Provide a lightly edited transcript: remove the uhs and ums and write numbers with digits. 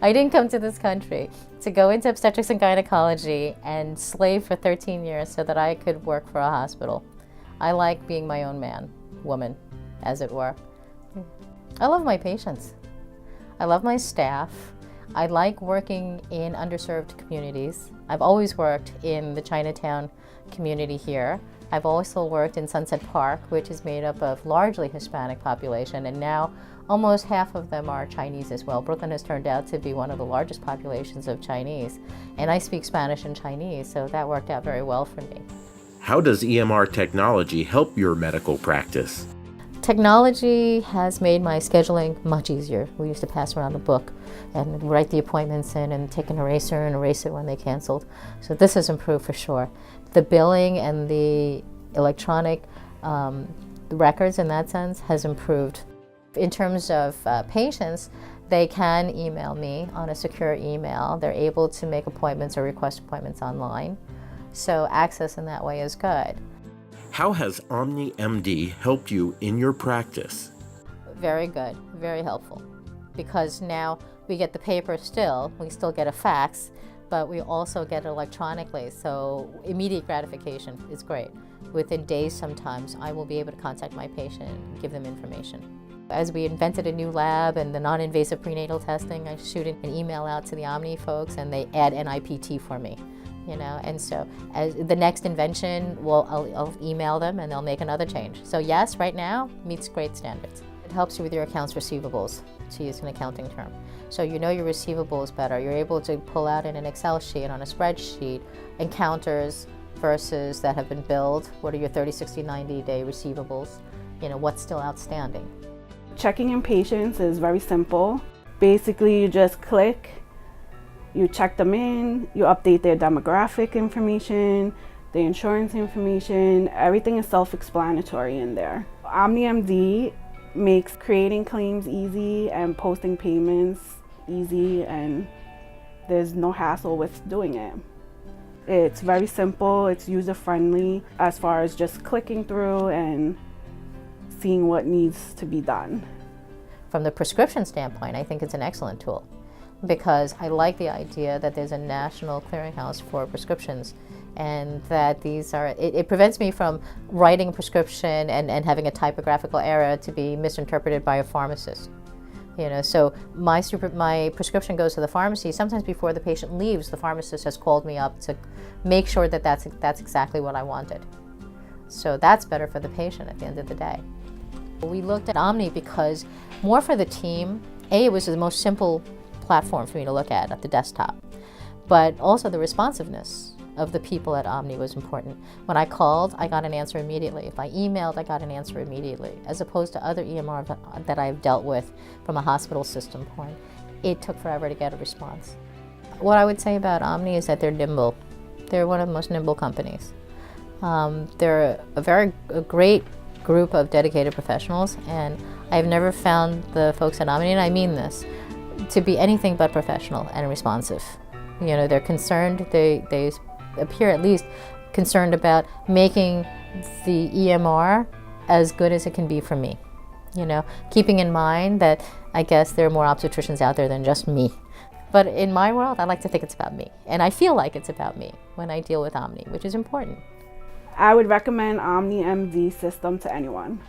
I didn't come to this country to go into obstetrics and gynecology and slave for 13 years so that I could work for a hospital. I like being my own man, woman, as it were. I love my patients. I love my staff. I like working in underserved communities. I've always worked in the Chinatown community here. I've also worked in Sunset Park, which is made up of largely Hispanic population, and now almost half of them are Chinese as well. Brooklyn has turned out to be one of the largest populations of Chinese, and I speak Spanish and Chinese, so that worked out very well for me. How does EMR technology help your medical practice? Technology has made my scheduling much easier. We used to pass around a book and write the appointments in and take an eraser and erase it when they canceled. So this has improved for sure. The billing and the electronic records in that sense has improved. In terms of patients, they can email me on a secure email. They're able to make appointments or request appointments online. So access in that way is good. How has OmniMD helped you in your practice? Very good, very helpful. Because now we get the paper still, we still get a fax, but we also get it electronically, so immediate gratification is great. Within days sometimes, I will be able to contact my patient and give them information. As we invented a new lab and the non-invasive prenatal testing, I shoot an email out to the Omni folks and they add NIPT for me. And so as the next invention, I'll email them and they'll make another change. So yes, right now, meets great standards. It helps you with your accounts receivables, to use an accounting term. So you know your receivables better. You're able to pull out in an Excel sheet, on a spreadsheet, encounters versus that have been billed. What are your 30, 60, 90-day receivables? What's still outstanding? Checking in patients is very simple. Basically, you just click, you check them in, you update their demographic information, the insurance information, everything is self-explanatory in there. OmniMD makes creating claims easy and posting payments easy, and there's no hassle with doing it. It's very simple, it's user-friendly as far as just clicking through and seeing what needs to be done. From the prescription standpoint, I think it's an excellent tool, because I like the idea that there's a national clearinghouse for prescriptions, and that it prevents me from writing a prescription and having a typographical error to be misinterpreted by a pharmacist. So my prescription goes to the pharmacy. Sometimes before the patient leaves, the pharmacist has called me up to make sure that that's exactly what I wanted. So that's better for the patient at the end of the day. We looked at Omni because more for the team. It was the most simple platform for me to look at the desktop, but also the responsiveness of the people at Omni was important. When I called, I got an answer immediately. If I emailed, I got an answer immediately, as opposed to other EMR that I've dealt with from a hospital system point. It took forever to get a response. What I would say about Omni is that they're nimble. They're one of the most nimble companies. They're a great group of dedicated professionals, and I've never found the folks at Omni, and I mean this, to be anything but professional and responsive. They're concerned, they appear at least concerned about making the EMR as good as it can be for me. Keeping in mind that I guess there are more obstetricians out there than just me. But in my world, I like to think it's about me, and I feel like it's about me when I deal with Omni, which is important. I would recommend OmniMD system to anyone.